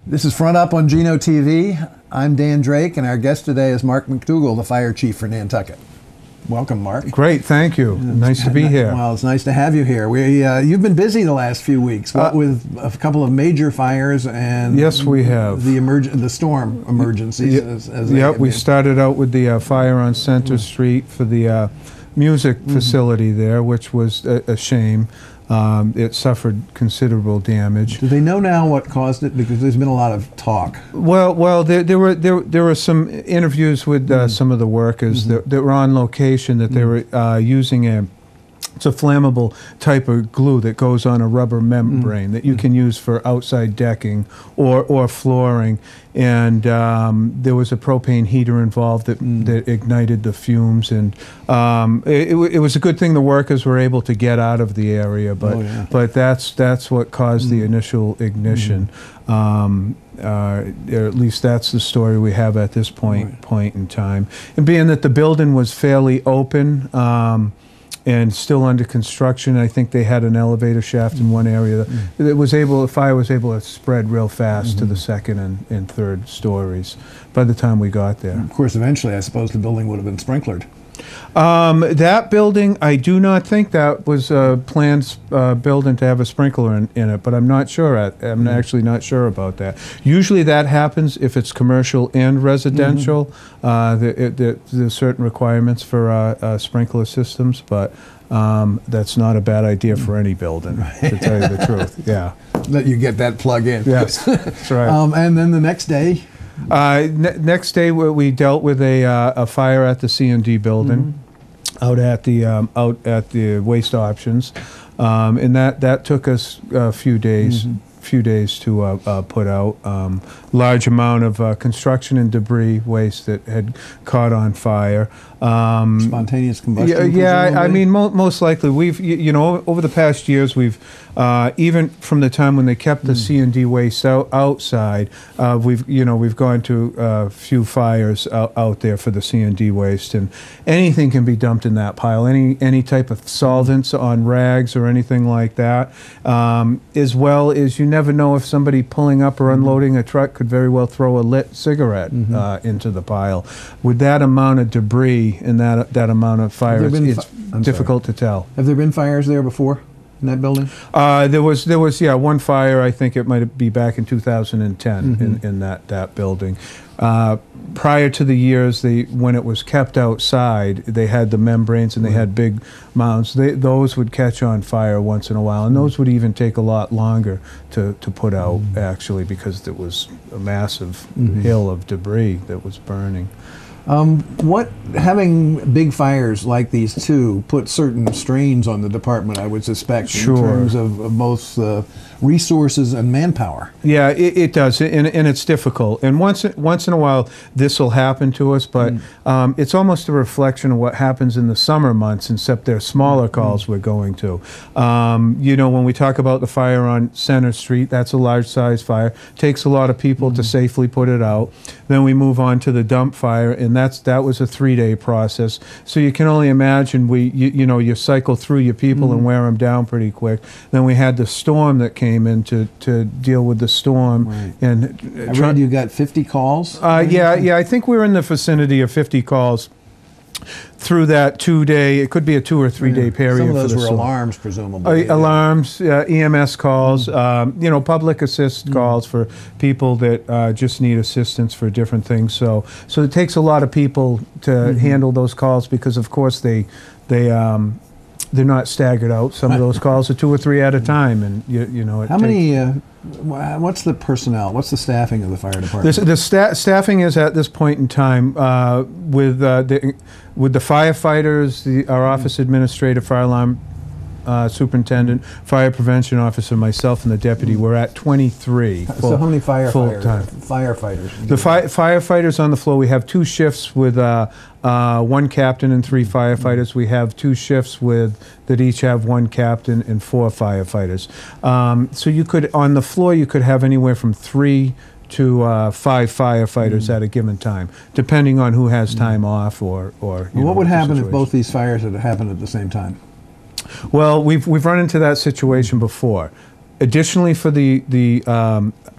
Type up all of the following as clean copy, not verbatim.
This is Front Up on Geno TV. I'm Dan Drake, and our guest today is Mark McDougall, the fire chief for Nantucket. Welcome, Mark. Great, thank you. Nice to be here. Well, it's nice to have you here. You've been busy the last few weeks, with a couple of major fires and yes, we have the storm emergencies. We started out with the fire on Center Street for the music facility there, which was a shame. It suffered considerable damage. Do they know now what caused it? Because there's been a lot of talk. Well, there were some interviews with some of the workers that were on location that they were using it's a flammable type of glue that goes on a rubber membrane that you can use for outside decking or flooring. And there was a propane heater involved that ignited the fumes. And it was a good thing the workers were able to get out of the area, but that's what caused the initial ignition. Or at least that's the story we have at this point in time. And being that the building was fairly open, and still under construction, I think they had an elevator shaft in one area. The fire was able to spread real fast to the second and third stories by the time we got there. Of course, eventually, I suppose the building would have been sprinklered. That building, I do not think that was a planned building to have a sprinkler in it, but I'm not sure. I'm actually not sure about that. Usually that happens if it's commercial and residential. There's certain requirements for sprinkler systems, but that's not a bad idea for any building, to tell you the truth. Yeah. That you get that plug in. Yes, that's right. And then the next day? Next day, we dealt with a fire at the C&D building, out at the waste options, and that took us a few days. To put out. Large amount of construction and debris waste that had caught on fire. Spontaneous combustion. Yeah, I mean, most likely we've over the past years we've even from the time when they kept the C&D waste outside, we've gone to a few fires out there for the C&D waste, and anything can be dumped in that pile. Any type of solvents on rags or anything like that, as well as you never know if somebody pulling up or unloading a truck could very well throw a lit cigarette into the pile. With that amount of debris and that amount of fire, it's difficult to tell. Have there been fires there before in that building? There was one fire. I think it might be back in 2010 in that building. Prior to the years when it was kept outside, they had the membranes and they had big mounds. Those would catch on fire once in a while, and those would even take a lot longer to put out, actually, because it was a massive hill of debris that was burning. Having big fires like these two put certain strains on the department, I would suspect, in terms of both resources and manpower. Yeah, it does, and it's difficult. And once in a while, this will happen to us, but it's almost a reflection of what happens in the summer months, except they're smaller calls we're going to. When we talk about the fire on Center Street, that's a large-size fire. Takes a lot of people to safely put it out. Then we move on to the dump fire, and that was a 3-day process. So you can only imagine you cycle through your people and wear them down pretty quick. Then we had the storm that came in to deal with the storm. Right. And I read you got 50 calls? Yeah, I think we were in the vicinity of 50 calls through that 2-day, it could be a 2 or 3 day period. Some of those were alarms, presumably. Alarms, EMS calls, public assist calls for people that just need assistance for different things. So it takes a lot of people to handle those calls, because of course they're not staggered out. Some of those calls are 2 or 3 at a time, and How many? What's the personnel? What's the staffing of the fire department? The staffing is at this point in time with the firefighters, our office administrator, fire alarm superintendent, fire prevention officer, myself, and the deputy. We're at 23. So how many firefighters? The firefighters on the floor, we have 2 shifts with 1 captain and 3 firefighters. We have 2 shifts that each have 1 captain and 4 firefighters. So on the floor, you could have anywhere from 3 to 5 firefighters at a given time, depending on who has time off or what would happen if both these fires had happened at the same time? Well, we've run into that situation before. Additionally, for the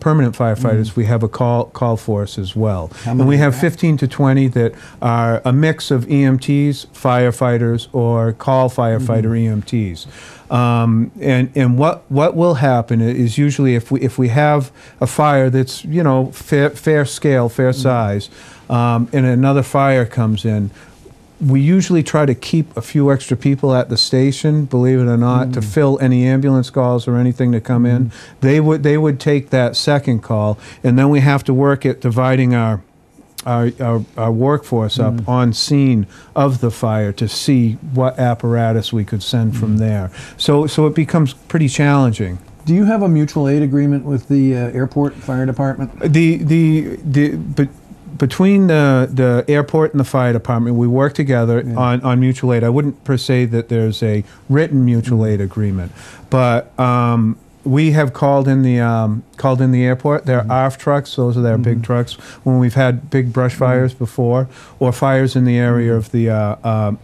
permanent firefighters, we have a call force as well. And we have 15 to 20 that are a mix of EMTs, firefighters, or call firefighter EMTs. And what will happen is usually if we have a fire that's, you know, fair scale, fair size, and another fire comes in, we usually try to keep a few extra people at the station, believe it or not, to fill any ambulance calls or anything to come in. They would take that second call, and then we have to work at dividing our workforce up on scene of the fire to see what apparatus we could send from there. So it becomes pretty challenging. Do you have a mutual aid agreement with the airport fire department? Between the airport and the fire department, we work together on mutual aid. I wouldn't per se that there's a written mutual aid agreement, but we have called in the airport. They're ARF trucks; those are their big trucks. When we've had big brush fires before, or fires in the area of the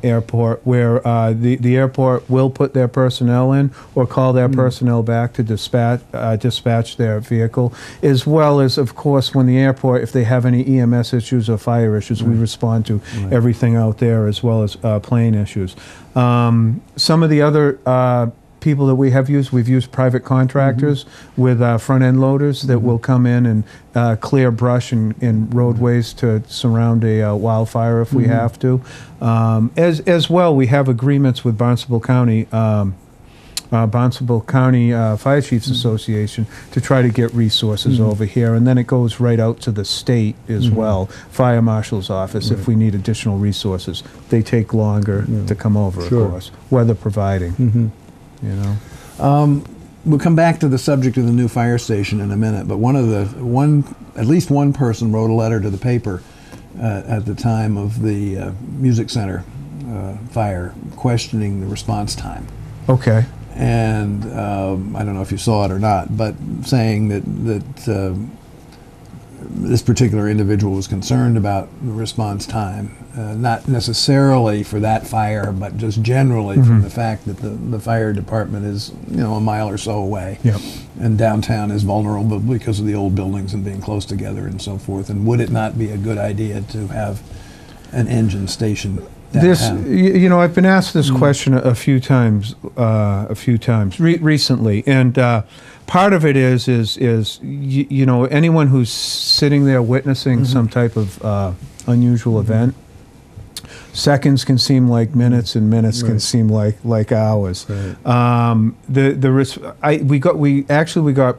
airport, where the airport will put their personnel in or call their personnel back to dispatch their vehicle, as well as, of course, when the airport, if they have any EMS issues or fire issues, we respond to everything out there, as well as plane issues. Some of the other people that we've used private contractors with front-end loaders that will come in and clear brush and roadways to surround a wildfire if we have to. As well, we have agreements with Barnstable County Fire Chiefs Association to try to get resources over here, and then it goes right out to the state as well, Fire Marshal's office, if we need additional resources. They take longer to come over, of course, weather providing. You know, we'll come back to the subject of the new fire station in a minute. But at least one person wrote a letter to the paper at the time of the music center fire, questioning the response time. Okay. And I don't know if you saw it or not, but saying that this particular individual was concerned about the response time, not necessarily for that fire, but just generally from the fact that the fire department is, you know, a mile or so away, and downtown is vulnerable because of the old buildings and being close together and so forth. And would it not be a good idea to have an engine station downtown? You know, I've been asked this question a few times recently, and part of it is you know, anyone who's sitting there witnessing some type of unusual event, seconds can seem like minutes, and minutes can seem like hours. We actually got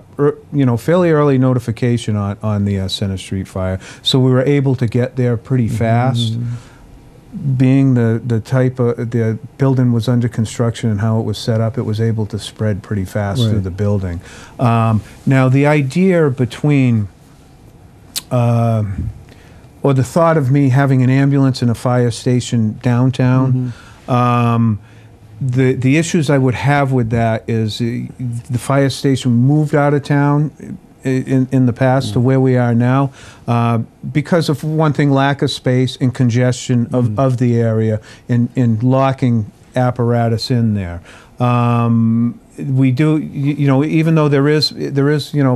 you know, fairly early notification on the Center Street fire, so we were able to get there pretty fast. Being the type of the building was under construction and how it was set up, it was able to spread pretty fast through the building. Now the idea between or the thought of me having an ambulance in a fire station downtown, the issues I would have with that is the fire station moved out of town in the past to where we are now, because of one thing, lack of space and congestion of the area and locking apparatus in there. We do, you know, even though there is you know,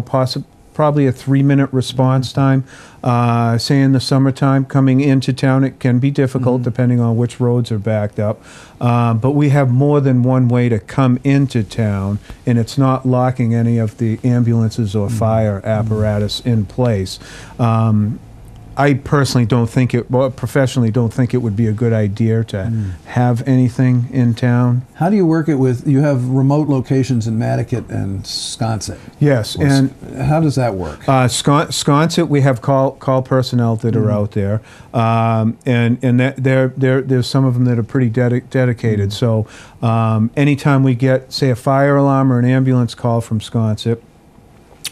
probably a 3-minute response time, say in the summertime coming into town, it can be difficult depending on which roads are backed up, but we have more than one way to come into town, and it's not locking any of the ambulances or fire apparatus in place. I personally don't think professionally don't think it would be a good idea to have anything in town. How do you work it with, you have remote locations in Matticat and Sconset? Yes, and how does that work? Sconset, we have call personnel that are out there, and there's some of them that are pretty dedicated. So anytime we get, say, a fire alarm or an ambulance call from Sconset,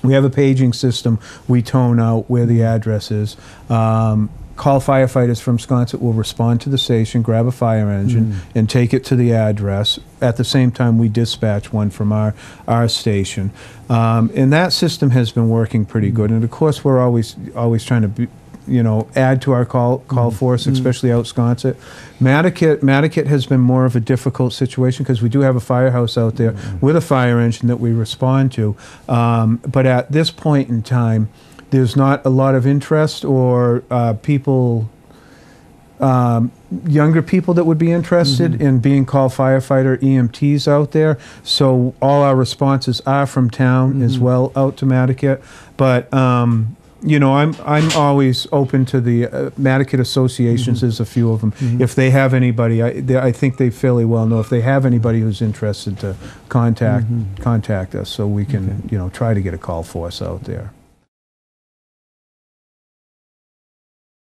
we have a paging system. We tone out where the address is. Call firefighters from Sconset will respond to the station, grab a fire engine, and take it to the address. At the same time, we dispatch one from our station. And that system has been working pretty good. And of course, we're always trying to add to our call force, especially out Sconset. Mattocket has been more of a difficult situation because we do have a firehouse out there with a fire engine that we respond to. But at this point in time, there's not a lot of interest or people, younger people that would be interested in being called firefighter EMTs out there. So all our responses are from town as well out to Mattocket. But I'm always open to the Mattocket associations. There's a few of them. If they have anybody, I think they fairly well know. If they have anybody who's interested to contact us, so we can try to get a call force out there.